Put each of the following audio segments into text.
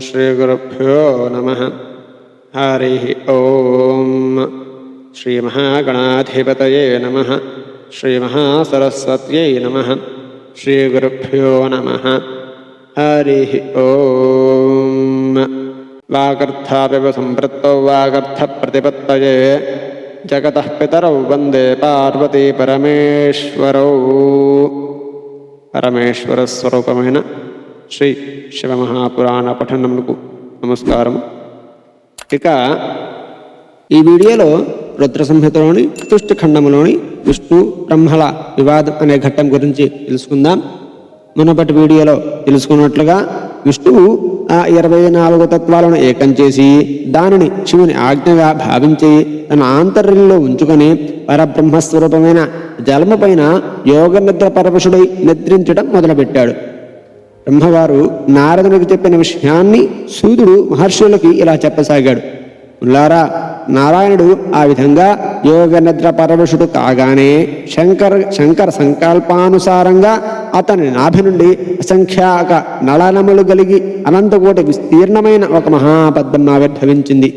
श्रीगुरुभ्यो नमः। हरिः ओम। श्रीमहागणाधिपतये नमः। श्रीमहासरस्वत्यै नमः। श्रीगुरुभ्यो नमः। हरिः ओम। वागर्थापिव सम्पृक्तौ वागर्थप्रतिपत्तये जगतः पितरौ वन्दे पार्वती परमेश्वरौ। పరమేశ్వరస్వరూపమైన శ్రీ శివమహాపురాణ పఠనమునకు నమస్కారం. ఇక ఈ వీడియోలో రుద్ర సంహితలోని చతుష్ట ఖండములోని విష్ణు బ్రహ్మల వివాదం అనే ఘట్టం గురించి తెలుసుకుందాం. మునుపటి వీడియోలో తెలుసుకున్నట్లుగా విష్ణువు ఆ 24 తత్వాలను ఏకం చేసి దానిని శివుని ఆజ్ఞగా భావించి తన ఆంతర్యంలో ఉంచుకొని పరబ్రహ్మస్వరూపమైన జలము పైన యోగ నిద్ర పరవశుడై నిద్రించడం మొదలుపెట్టాడు. బ్రహ్మగారు నారదునికి చెప్పిన విషయాన్ని సూర్యుడు మహర్షులకి ఇలా చెప్పసాగాడు. ఉల్లారా, నారాయణుడు ఆ విధంగా యోగ నిద్ర పరవశుడు కాగానే శంకర సంకల్పానుసారంగా అతని నాభి నుండి అసంఖ్యాక నళనములు కలిగి అనంతకోటి విస్తీర్ణమైన ఒక మహాపద్మం ఆవిర్భవించింది.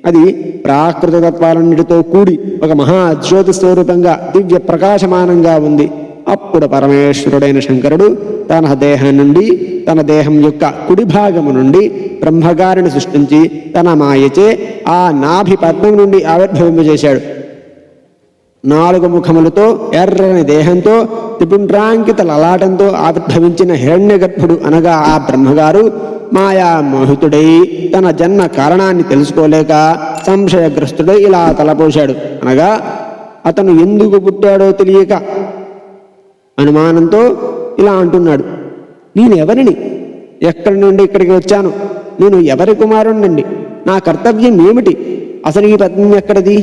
అది ప్రాకృత తత్వాలన్నిటితో కూడి ఒక మహాజ్యోతి స్వరూపంగా దివ్య ప్రకాశమానంగా ఉంది. అప్పుడు పరమేశ్వరుడైన శంకరుడు తన దేహం నుండి, తన దేహం యొక్క కుడి భాగము నుండి బ్రహ్మగారిని సృష్టించి తన మాయచే ఆ నాభి పద్మం నుండి ఆవిర్భవింపజేశాడు. 4 ముఖములతో ఎర్రని దేహంతో త్రిపుండ్రాంకిత లలాటంతో ఆవిర్భవించిన హిరణ్య గర్భుడు అనగా ఆ బ్రహ్మగారు మాయామోహితుడై తన జన్మ కారణాన్ని తెలుసుకోలేక సంశయగ్రస్తుడై ఇలా తలపోశాడు. అనగా అతను ఎందుకు పుట్టాడో తెలియక అనుమానంతో ఇలా అంటున్నాడు. నేను ఎవరిని? ఎక్కడి నుండి ఇక్కడికి వచ్చాను? నేను ఎవరి కుమారుణ్ణండి? నా కర్తవ్యం ఏమిటి? అసలు ఈ పద్మం ఎక్కడిది?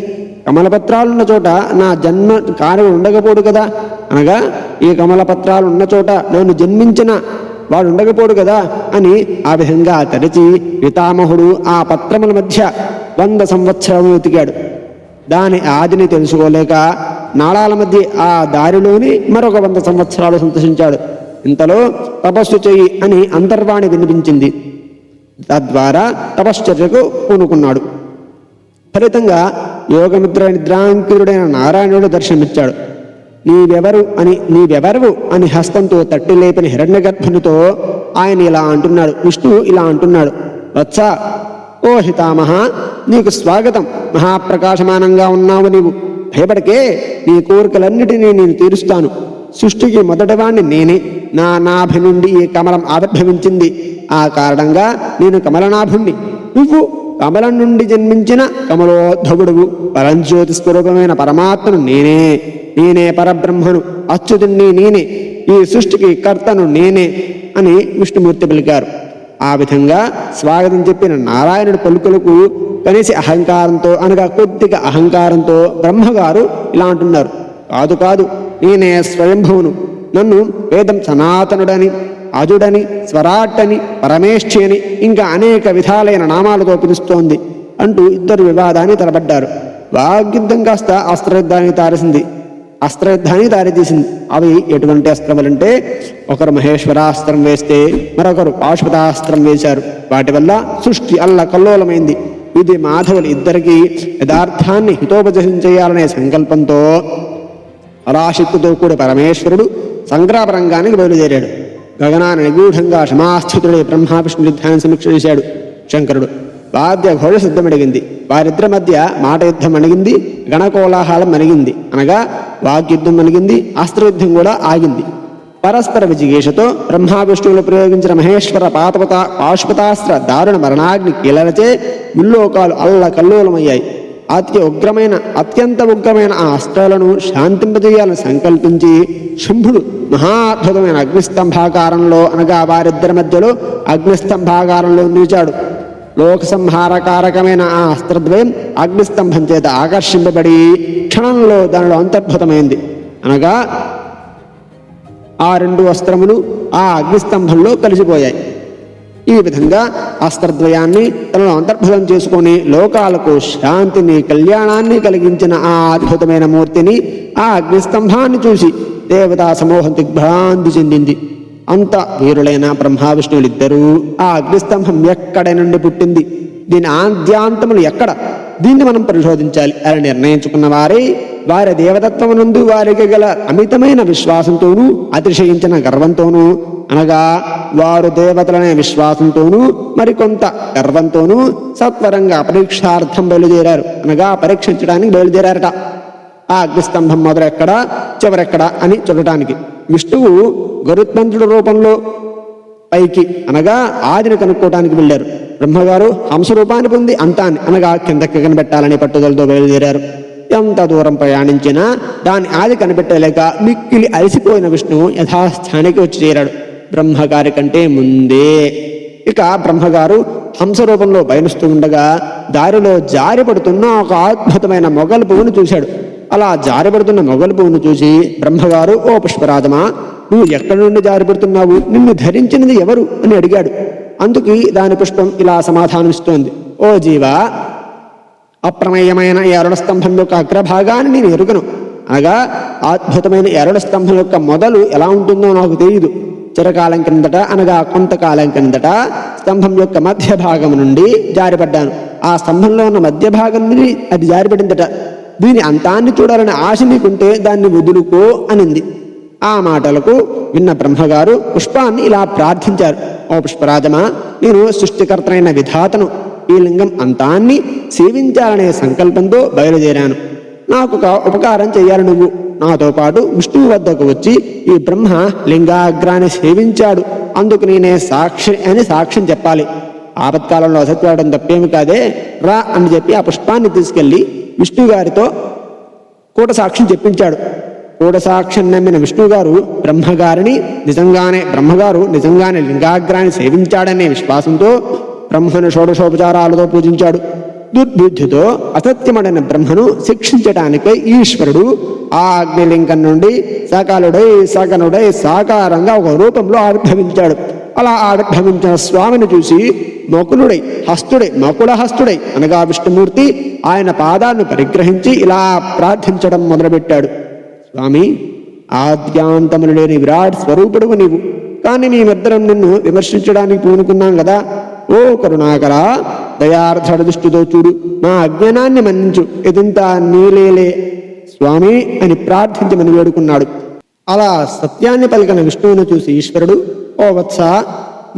కమలపత్రాలున్న చోట నా జన్మ కార్యం ఉండకపోడు కదా. అనగా ఈ కమలపత్రాలు ఉన్న చోట నేను జన్మించిన వాడు ఉండకపోడు కదా అని ఆ విధంగా తరచి పితామహుడు ఆ పత్రముల మధ్య 100 సంవత్సరాలు వెతికాడు. దాని ఆదిని తెలుసుకోలేక నాళాల మధ్య ఆ దారిలోని మరొక 100 సంవత్సరాలు సంతోషించాడు. ఇంతలో తపస్సు చెయ్యి అని అంతర్వాణి వినిపించింది. తద్వారా తపశ్చర్యకు పూనుకున్నాడు. ఫలితంగా యోగముద్ర నిద్రాంకితుడైన నారాయణుడు దర్శనమిచ్చాడు. నీవెవరు అని హస్తంతో తట్టి లేపిన హిరణ్య గర్భునితో ఆయన ఇలా అంటున్నాడు. విష్ణువు ఇలా అంటున్నాడు. వత్స, ఓ హితామహ, నీకు స్వాగతం. మహాప్రకాశమానంగా ఉన్నావు నీవు. భయపడకే, నీ కోరికలన్నిటినీ నేను తీరుస్తాను. సృష్టికి మొదటివాణ్ణి నేనే. నా నాభి నుండి ఈ కమలం ఆవిర్భవించింది. ఆ కారణంగా నేను కమలనాభుణ్ణి. నువ్వు కమలం నుండి జన్మించిన కమలోద్భవుడువు. పరంజ్యోతి స్వరూపమైన పరమాత్మను నేనే పరబ్రహ్మను, అచ్యుతుణ్ణి నేనే, ఈ సృష్టికి కర్తను నేనే అని విష్ణుమూర్తి పలికారు. ఆ విధంగా స్వాగతం చెప్పిన నారాయణుడి పలుకులకు కనీసి అహంకారంతో అనగా కొద్దిగా అహంకారంతో బ్రహ్మగారు ఇలా అంటున్నారు. కాదు, నేనే స్వయంభువును. నన్ను వేదం సనాతనుడని, అజుడని, స్వరాట్టని, పరమేష్ఠి అని ఇంకా అనేక విధాలైన నామాలతో పిలుస్తోంది అంటూ ఇద్దరు వివాదాన్ని తలపడ్డారు. వాగ్యుద్ధం కాస్త అస్త్రయుద్ధాన్ని దారితీసింది. అవి ఎటువంటి అస్త్రములంటే ఒకరు మహేశ్వరాస్త్రం వేస్తే మరొకరు పాశుపతాస్త్రం వేశారు. వాటి వల్ల సృష్టి అల్లకల్లోలమైంది. ఇది మాధవులు ఇద్దరికీ యథార్థాన్ని హితోపదేశం చేయాలనే సంకల్పంతో పరాశక్తితో కూడి పరమేశ్వరుడు సంగ్రామరంగానికి బయలుదేరాడు. గగనాన్ని నిగూఢంగా క్షమాస్థితుడై బ్రహ్మ విష్ణు యుద్ధాన్ని సమీక్ష చేశాడు. శంకరుడు వాద్య ఘోష సిద్ధం అడిగింది. వారిద్దరి మధ్య మాట యుద్ధం అణిగింది. గణకోలాహలం అణిగింది. అనగా వాగ్యుద్ధం అణిగింది. అస్త్రయుద్ధం కూడా ఆగింది. పరస్పర విజిగేషతో బ్రహ్మ విష్ణువులు ప్రయోగించిన మహేశ్వర పాశుపతాస్త్ర దారుణ మరణాగ్ని కీలనచే ముల్లోకాలు అల్లకల్లోలమయ్యాయి. అత్యంత ఉగ్రమైన ఆ అస్త్రాలను శాంతింపజేయాలని సంకల్పించి శంభుడు మహాద్భుతమైన అగ్నిస్తంభాకారంలో అనగా వారిద్దరి మధ్యలో అగ్నిస్తంభాకారంలో నిలిచాడు. లోక సంహారకారకమైన ఆ అస్త్రద్వయం అగ్నిస్తంభం చేత ఆకర్షింపబడి క్షణంలో దానిలో అంతర్భుతమైంది. అనగా ఆ 2 అస్త్రములు ఆ అగ్నిస్తంభంలో కలిసిపోయాయి. ఈ విధంగా అస్త్రద్వయాన్ని తనలో అంతర్భుతం చేసుకొని లోకాలకు శాంతిని, కళ్యాణాన్ని కలిగించిన ఆ అద్భుతమైన మూర్తిని, ఆ అగ్నిస్తంభాన్ని చూసి దేవతా సమూహం దిగ్భ్రాంతి చెందింది. అంత వీరులైన బ్రహ్మ విష్ణువులిద్దరూ ఆ అగ్నిస్తంభం ఎక్కడి నుండి పుట్టింది, దీని ఆద్యాంతములు ఎక్కడ, దీన్ని మనం పరిశోధించాలి అని నిర్ణయించుకున్న వారి దేవతత్వమునందు వారికి గల అమితమైన విశ్వాసంతోనూ అతిశయించిన గర్వంతోనూ, అనగా వారు దేవతలనే విశ్వాసంతోనూ మరికొంత గర్వంతోనూ సత్వరంగా పరీక్షార్థం బయలుదేరారు, అనగా పరీక్షించడానికి బయలుదేరారట. ఆ అగ్నిస్తంభం మొదలెక్కడ చివరెక్కడ అని చూడటానికి విష్ణువు గరుత్మంతుడి రూపంలో పైకి అనగా ఆదిని కనుక్కోవటానికి వెళ్ళారు. బ్రహ్మగారు హంసరూపాన్ని పొంది అంతాన్ని అనగా కిందకి కనిపెట్టాలని పట్టుదలతో బయలుదేరారు. ఎంత దూరం ప్రయాణించినా దాని ఆది కనిపెట్టలేక మిక్కిలి అలసిపోయిన విష్ణువు యథాస్థానికి వచ్చి చేరాడు, బ్రహ్మగారి కంటే ముందే. ఇక బ్రహ్మగారు హంస రూపంలో పయనిస్తూ ఉండగా దారిలో జారిపడుతున్న ఒక అద్భుతమైన మొగలి పువ్వును చూశాడు. అలా జారిపడుతున్న మొగలి పువ్వును చూసి బ్రహ్మగారు, ఓ పుష్పరాజమా, నువ్వు ఎక్కడి నుండి జారిపడుతున్నావు, నిన్ను ధరించినది ఎవరు అని అడిగాడు. అందుకు దాని పుష్పం ఇలా సమాధానమిస్తోంది, ఓ జీవా, అప్రమేయమైన ఎరుడ స్తంభం యొక్క అగ్రభాగాన్ని నేను ఎరుగను, అనగా అద్భుతమైన ఎరుడ స్తంభం యొక్క మొదలు ఎలా ఉంటుందో నాకు తెలియదు. చిరకాలం కిందట అనగా కొంతకాలం కిందట స్తంభం యొక్క మధ్య భాగం నుండి జారిపడ్డాను. ఆ స్తంభంలో ఉన్న మధ్య భాగం నుండి అది జారిపడిందట. దీని అంతాన్ని చూడాలని ఆశ నీకుంటే దాన్ని వదులుకో అనింది. ఆ మాటలకు విన్న బ్రహ్మగారు పుష్పాన్ని ఇలా ప్రార్థించారు, ఓ పుష్పరాజమా, నేను సృష్టికర్తనైన విధాతను, ఈ లింగం అంతాన్ని సేవించాలనే సంకల్పంతో బయలుదేరాను. నాకు ఒక ఉపకారం చేయాలి, నువ్వు నాతో పాటు విష్ణువు వద్దకు వచ్చి ఈ బ్రహ్మ లింగాగ్రాన్ని సేవించాడు, అందుకు నేనే సాక్షి అని సాక్ష్యం చెప్పాలి. ఆపత్కాలంలో అసత్యాడడం తప్పేమి కాదే, రా అని చెప్పి ఆ పుష్పాన్ని తీసుకెళ్లి విష్ణుగారితో కూట సాక్ష్యం చెప్పించాడు. కూట సాక్ష్యం నమ్మిన విష్ణుగారు బ్రహ్మగారు నిజంగానే లింగాగ్రాన్ని సేవించాడనే విశ్వాసంతో బ్రహ్మను షోడశోపచారాలతో పూజించాడు. దుర్బుద్ధితో అసత్యమడిన బ్రహ్మను శిక్షించటానికై ఈశ్వరుడు ఆ అగ్నిలింగం నుండి సకనుడై సాకారంగా ఒక రూపంలో ఆవిర్భవించాడు. అలా ఆవిర్భవించిన స్వామిని చూసి మకుళహస్తుడై అనగా విష్ణుమూర్తి ఆయన పాదాలను పరిగ్రహించి ఇలా ప్రార్థించడం మొదలుపెట్టాడు, స్వామి, ఆద్యాంతములు లేని విరాట్ స్వరూపుడువు నీవు, కానీ మేమిద్దరం నిన్ను విమర్శించడానికి పూనుకున్నాం కదా. ఓ కరుణాకర, దయార్థ దృష్టితో చూడు, మా అజ్ఞానాన్ని మన్నించు, ఇదంతా నీలేలే స్వామి అని ప్రార్థించమని వేడుకున్నాడు. అలా సత్యాన్ని పలికిన విష్ణువును చూసి ఈశ్వరుడు, ఓ వత్స,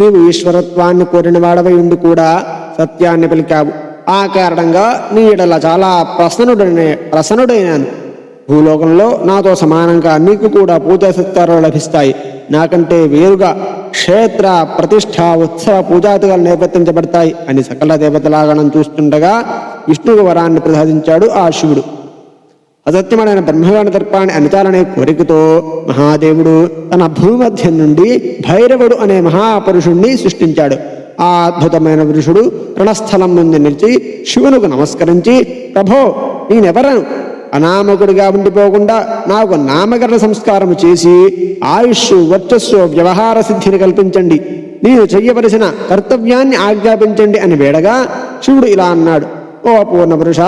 నీవు ఈశ్వరత్వాన్ని కోరిన వాడవై ఉండి కూడా సత్యాన్ని పలికావు. ఆ కారణంగా నీ ఎడల చాలా ప్రసన్నుడైనాను. భూలోకంలో నాతో సమానంగా నీకు కూడా పూజా సత్కారాలు లభిస్తాయి. నాకంటే వేరుగా క్షేత్ర ప్రతిష్ఠ ఉత్సవ పూజాతులు నిర్వర్తించబడతాయి అని సకల దేవతలాగణం చూస్తుండగా విష్ణువు వరాన్ని ప్రసాదించాడు ఆ శివుడు. అసత్యమైన బ్రహ్మగాని దర్పాన్ని అనిచాలనే కోరికతో మహాదేవుడు తన భూమధ్యం నుండి భైరవుడు అనే మహాపురుషుణ్ణి సృష్టించాడు. ఆ అద్భుతమైన పురుషుడు రణస్థలం ముందు నిలిచి శివునికి నమస్కరించి, ప్రభో, నేనెవరను? అనామకుడిగా ఉండిపోకుండా నాకు నామకరణ సంస్కారం చేసి ఆయుష్, వర్చస్సు, వ్యవహార సిద్ధిని కల్పించండి, నేను చెయ్యవలసిన కర్తవ్యాన్ని ఆజ్ఞాపించండి అని వేడగా శివుడు ఇలా అన్నాడు, ఓ అపూర్ణ పురుష,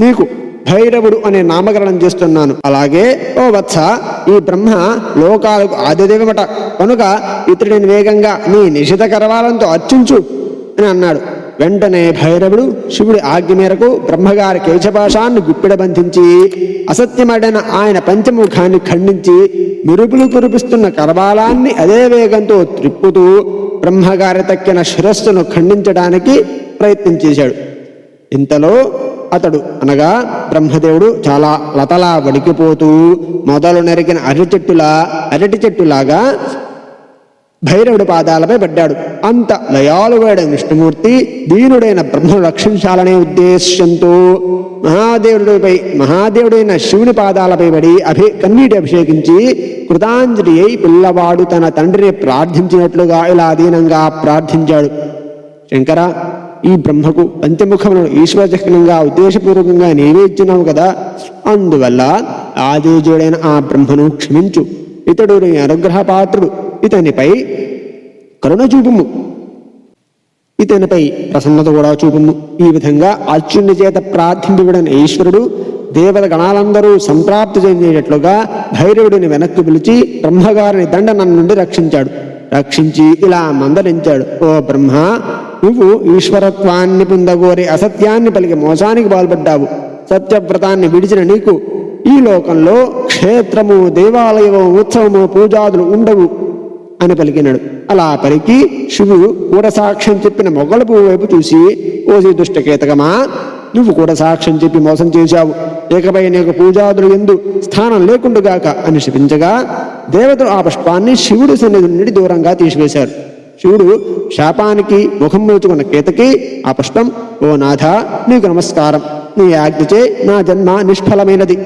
నీకు భైరవుడు అనే నామకరణం చేస్తున్నాను. అలాగే ఓ వత్స, ఈ బ్రహ్మ లోకాలకు ఆదిదేవమట, కనుక ఇతడిని వేగంగా నీ నిషిత కరవాలంతో అర్చించు అని అన్నాడు. వెంటనే భైరవుడు శివుడి ఆజ్ఞ మేరకు బ్రహ్మగారి కేశపాశాన్ని గుప్పిడ బంధించి అసత్యమడిన ఆయన పంచముఖాన్ని ఖండించి మెరుపులు కురిపిస్తున్న కరవాలాన్ని అదే వేగంతో త్రిప్పుతూ బ్రహ్మగారి తక్కిన శిరస్సును ఖండించడానికి ప్రయత్నం చేశాడు. ఇంతలో అతడు అనగా బ్రహ్మదేవుడు చాలా లతలా వడికిపోతూ మొదలు నెరిగిన అరటి చెట్టులాగా భైరవుడి పాదాలపై పడ్డాడు. అంత దయాళువైన విష్ణుమూర్తి దీనుడైన బ్రహ్మను రక్షించాలనే ఉద్దేశ్యంతో మహాదేవుడైన శివుని పాదాలపై పడి కన్నీటి అభిషేకించి కృతాంజలి అయి పిల్లవాడు తన తండ్రిని ప్రార్థించినట్లుగా ఇలా దీనంగా ప్రార్థించాడు, శంకర, ఈ బ్రహ్మకు పంచముఖములను ఈశ్వరచక్రంగా ఉద్దేశపూర్వకంగా నీవే ఇచ్చినావు కదా, అందువల్ల ఆదేజుడైన ఆ బ్రహ్మను క్షమించు, ఇతడు నీ అనుగ్రహ పాత్రుడు, ఇతనిపై కరుణ చూపుము, ఇతనిపై ప్రసన్నత కూడా చూపుము. ఈ విధంగా అర్జునుడి చేత ప్రార్థింపబడిన ఈశ్వరుడు దేవత గణాలందరూ సంప్రాప్తి చెందేటట్లుగా భైరవుడిని వెనక్కి పిలిచి బ్రహ్మగారిని దండనం నుండి రక్షించాడు. రక్షించి ఇలా మందలించాడు. ఓ బ్రహ్మ, నువ్వు ఈశ్వరత్వాన్ని పొందగోరి అసత్యాన్ని పలికి మోసానికి పాల్పడ్డావు. సత్యవ్రతాన్ని విడిచిన నీకు ఈ లోకంలో క్షేత్రము, దేవాలయము, ఉత్సవము, పూజాదులు ఉండవు అని పలికినాడు. అలా పలికి శివుడు కూడా సాక్ష్యం చెప్పిన మొగల పువ్వు వైపు చూసి, ఓసి దుష్టకేతకమా, నువ్వు కూడా సాక్ష్యం చెప్పి మోసం చేశావు. ఇకపై నీకు పూజాదులు ఎందు స్థానం లేకుండుగాక అని శపించగా దేవతలు ఆ పుష్పాన్ని శివుడి సన్నిధి నుండి దూరంగా తీసివేశారు. శివుడు శాపానికి ముఖం మూచుకున్న కేతకి ఆ పుష్పం, ఓ నాథ, నీకు నమస్కారం. నీ ఆజ్ఞచే నా జన్మ నిష్ఫలమైనది.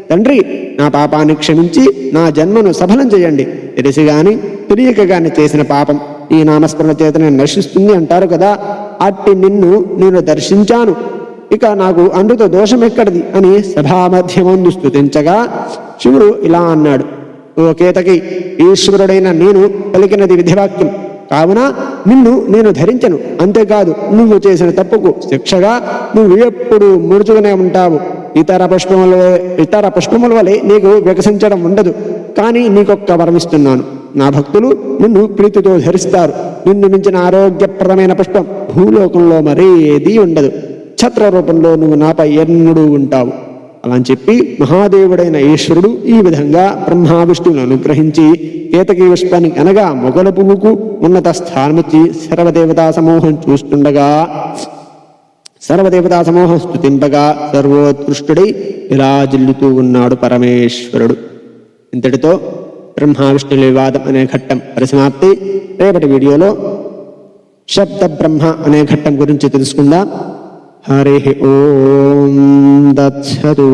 తండ్రి, నా పాపాన్ని క్షమించి నా జన్మను సఫలం చేయండి. తెలిసి గాని తెలియక గాని చేసిన పాపం ఈ నామస్మరణ చేతనే నశిస్తుంది అంటారు కదా, అట్టి నిన్ను నేను దర్శించాను. ఇక నాకు అమృత దోషం ఎక్కడిది అని సభామధ్యమందు స్తుతించగా శివుడు ఇలా అన్నాడు. ఓ కేతకి, ఈశ్వరుడైన నేను పలికినది విధివాక్యం కావున నిన్ను నేను ధరించను. అంతేకాదు, నువ్వు చేసిన తప్పుకు శిక్షగా నువ్వు ఎప్పుడు ముడుచుకునే ఉంటావు. ఇతర పుష్పముల వలె నీకు వికసించడం ఉండదు. కానీ నీకొక్క వరమిస్తున్నాను. నా భక్తులు నిన్ను ప్రీతితో ధరిస్తారు. నిన్ను మించిన ఆరోగ్యప్రదమైన పుష్పం భూలోకంలో మరేదీ ఉండదు. ఛత్ర రూపంలో నువ్వు నాపై ఎన్నడూ ఉంటావు. అలా అని చెప్పి మహాదేవుడైన ఈశ్వరుడు ఈ విధంగా బ్రహ్మ విష్ణువులను అనుగ్రహించి కేతకీ పుష్పానికి అనగా మొగల పువ్వుకు ఉన్నత స్థానమిచ్చి సర్వదేవతా సమూహం చూస్తుండగా సర్వదేవతా సమూహం స్తుతింపగా సర్వోత్కృష్టుడై విరాజిల్లుతూ ఉన్నాడు పరమేశ్వరుడు. ఇంతటితో బ్రహ్మ విష్ణుల వివాదం అనే ఘట్టం పరిసమాప్తి. రేపటి వీడియోలో శబ్ద బ్రహ్మ అనే ఘట్టం గురించి తెలుసుకుందాం. హరి ఓం దత్సతు.